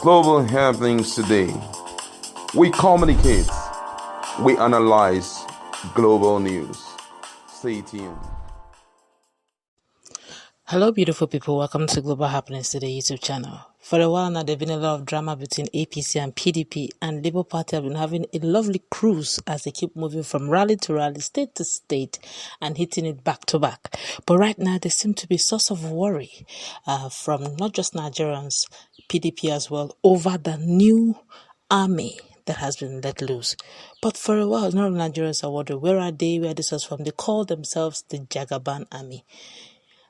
Global happenings today. We communicate, we analyze global news. Stay tuned. Hello, beautiful people. Welcome to Global Happenings Today YouTube channel. For a while now, there's been a lot of drama between APC and PDP, and Labour Party have been having a lovely cruise as they keep moving from rally to rally, state to state, and hitting it back to back. But right now, there seems to be a source of worry from not just Nigerians, PDP as well, over the new army that has been let loose. But for a while, none of Nigerians are wondering, where are they, where this is from? They call themselves the Jagaban army.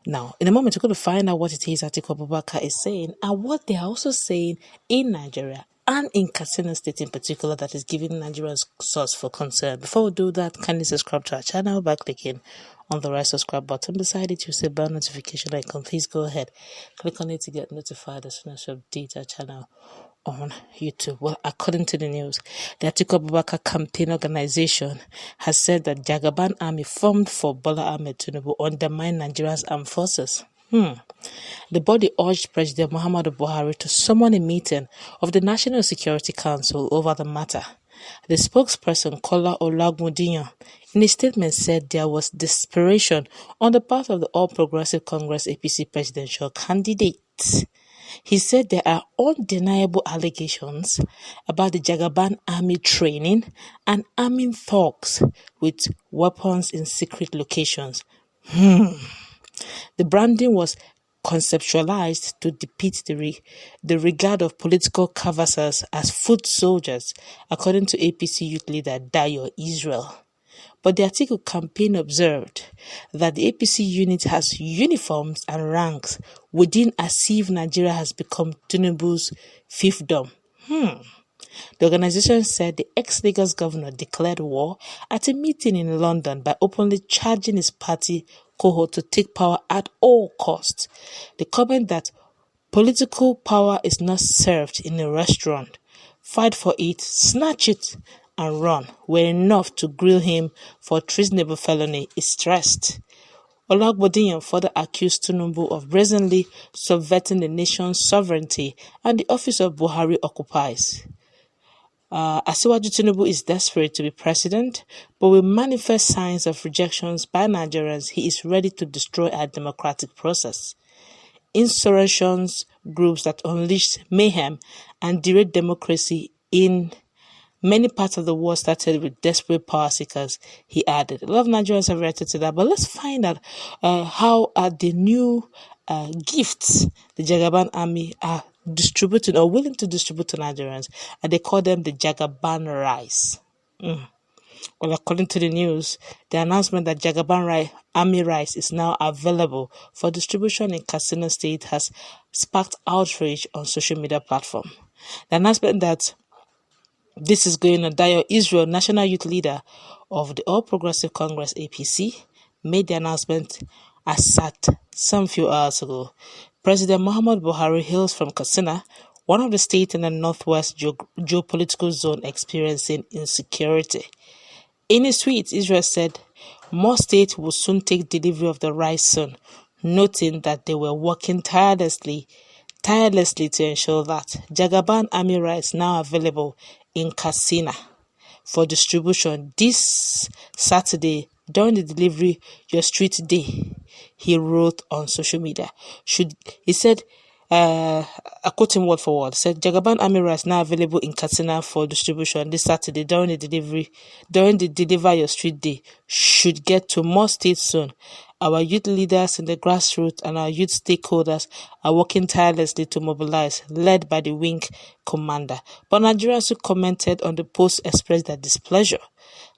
Now, in a moment, we're going to find out what it is Atiku Abubakar is saying and what they are also saying in Nigeria and in Katsina State in particular that is giving Nigerians source for concern. Before we do that, kindly subscribe to our channel by clicking on the right subscribe button beside it. You see bell notification icon. Please go ahead, click on it to get notified as soon as we update our channel on YouTube. Well, according to the news, the Atiku Abubakar campaign organization has said that Jagaban army formed for Bola Tinubu undermined Nigeria's armed forces. The body urged President Muhammadu Buhari to summon a meeting of the National Security Council over the matter. The spokesperson, Kola Olagmudiyan, in a statement said there was desperation on the part of the All Progressive Congress APC presidential candidate. He said there are undeniable allegations about the Jagaban army training and arming thugs with weapons in secret locations. The branding was conceptualized to depict the regard of political canvassers as foot soldiers, according to APC youth leader Dayo Israel. But the Atiku campaign observed that the APC unit has uniforms and ranks within as if Nigeria has become Tinubu's fiefdom. The organization said the ex-Lagos governor declared war at a meeting in London by openly charging his party cohort to take power at all costs. The comment that political power is not served in a restaurant, fight for it, snatch it, and run were enough to grill him for treasonable felony is stressed. Olagmudiyan further accused Tinubu of brazenly subverting the nation's sovereignty and the office of Buhari occupies. Asiwaju Tinubu is desperate to be president, but with manifest signs of rejections by Nigerians, he is ready to destroy our democratic process. Insurrections groups that unleashed mayhem and derailed democracy in many parts of the world started with desperate power seekers, he added. A lot of Nigerians have reacted to that, but let's find out how the new gifts the Jagaban army are distributing or willing to distribute to Nigerians, and they call them the Jagaban rice. Well, according to the news, the announcement that Jagaban army rice is now available for distribution in Katsina State has sparked outrage on social media platform. The announcement that this is going on, Dayo Israel, national youth leader of the All Progressive Congress APC, made the announcement as at some few hours ago. President Muhammadu Buhari hails from Katsina, one of the states in the northwest geopolitical zone experiencing insecurity. In his tweet, Israel said more states will soon take delivery of the rice soon, noting that they were working tirelessly to ensure that Jagaban army rice now available in Katsina for distribution this Saturday during the delivery your street day, he wrote on social media. He said, I quote him word for word, said Jagaban army rice now available in Katsina for distribution this Saturday during the deliver your street day should get to more states soon. Our youth leaders in the grassroots and our youth stakeholders are working tirelessly to mobilize, led by the wing commander. But Nigerians who commented on the post expressed their displeasure.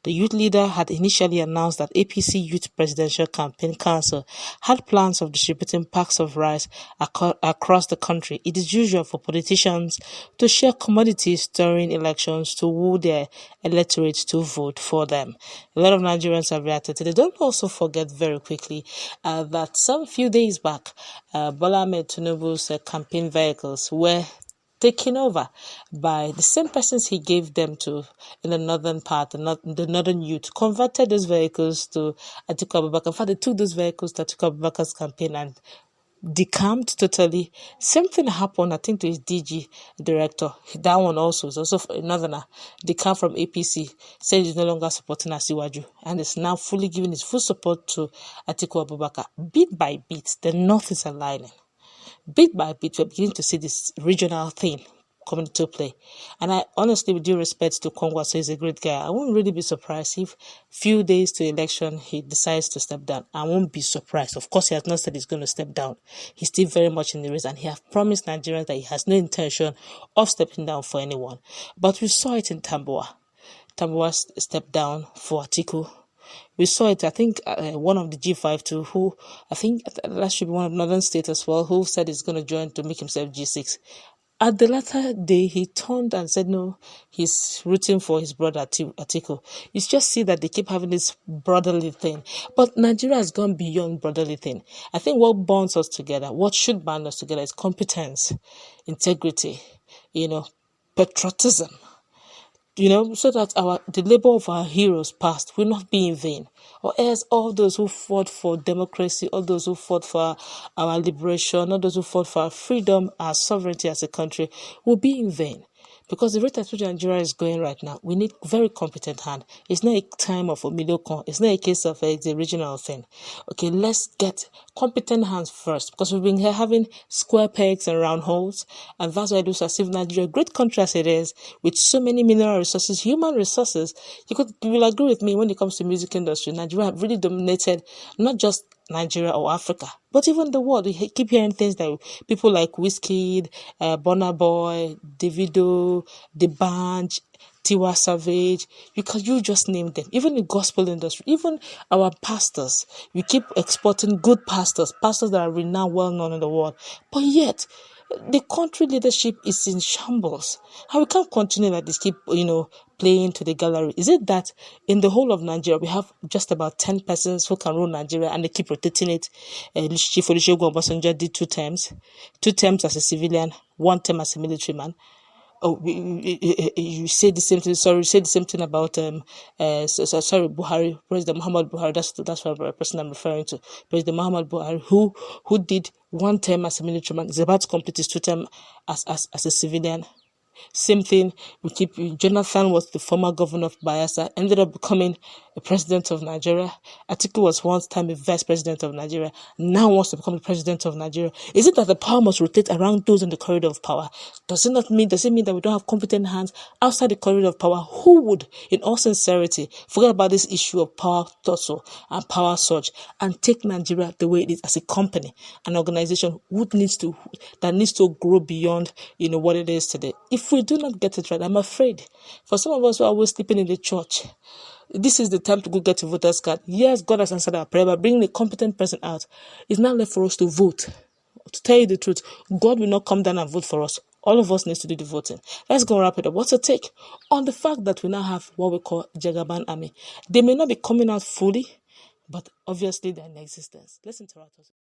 The youth leader had initially announced that APC Youth Presidential Campaign Council had plans of distributing packs of rice across the country. It is usual for politicians to share commodities during elections to woo their electorate to vote for them. A lot of Nigerians have reacted to it. Don't also forget very quickly that some few days back, Bola Tinubu's campaign vehicles were taken over by the same persons he gave them to in the northern part, the northern youth, converted those vehicles to Atiku Abubakar. In fact, they took those vehicles to Atiku Abubakar's campaign and decamped totally. Same thing happened, I think, to his DG director. That one also is also a northerner. Decamped from APC, said he's no longer supporting Asiwaju, and is now fully giving his full support to Atiku Abubakar. Bit by bit, the North is aligning. Bit by bit, we're beginning to see this regional thing coming into play. And I honestly, with due respect to Kongwa, so he's a great guy, I won't really be surprised if few days to election he decides to step down. I won't be surprised. Of course, he has not said he's going to step down. He's still very much in the race, and he has promised Nigerians that he has no intention of stepping down for anyone. But we saw it in Tambuwa. Tambuwa stepped down for Atiku. We saw it, I think, one of the G5 too, who, I think that should be one of Northern States as well, who said he's going to join to make himself G6. At the latter day, he turned and said, no, he's rooting for his brother Atiku. You just see that they keep having this brotherly thing. But Nigeria has gone beyond brotherly thing. I think what bonds us together, what should bond us together is competence, integrity, patriotism. So that the labor of our heroes past will not be in vain. Or else all those who fought for democracy, all those who fought for our liberation, all those who fought for our freedom, our sovereignty as a country will be in vain. Because the rate at which Nigeria is going right now, we need very competent hand. It's not a time of a milocon. It's not a case of it's a regional thing. Okay, let's get competent hands first, because we've been having square pegs and round holes, and that's why it looks as if Nigeria, a great country as it is, with so many mineral resources, human resources, you will agree with me when it comes to music industry. Nigeria have really dominated not just Nigeria or Africa, but even the world. We keep hearing things that people like Wizkid, Burna Boy, Davido, The Band, Tiwa Savage, because you just named them. Even the gospel industry, even our pastors, we keep exporting good pastors that are renowned, well known in the world, but yet the country leadership is in shambles. And we can't continue like this, keep playing to the gallery. Is it that in the whole of Nigeria we have just about 10 persons who can rule Nigeria and they keep rotating it? Chief Olusegun Obasanjo did 2 terms as a civilian, 1 term as a military man. You say the same thing. Sorry, you say the same thing about Buhari, President Muhammad Buhari. That's the person I'm referring to. President Muhammad Buhari, who did 1 term as a military man, is about to complete his 2 term as a civilian. Same thing, Jonathan was the former governor of Bayelsa, ended up becoming a president of Nigeria. Atiku was once time a vice president of Nigeria, now wants to become the president of Nigeria. Is it that the power must rotate around those in the corridor of power? Does it mean that we don't have competent hands outside the corridor of power who would, in all sincerity, forget about this issue of power tussle and power surge and take Nigeria the way it is as a company, an organization that needs to grow beyond what it is today? If we do not get it right, I'm afraid for some of us who are always sleeping in the church, this is the time to go get a voter's card. Yes, God has answered our prayer by bringing a competent person out. It's not left for us to vote. To tell you the truth, God will not come down and vote for us. All of us need to do the voting. Let's go wrap it up. What's your take on the fact that we now have what we call Jagaban army? They may not be coming out fully, but obviously they're in existence. Let's interact with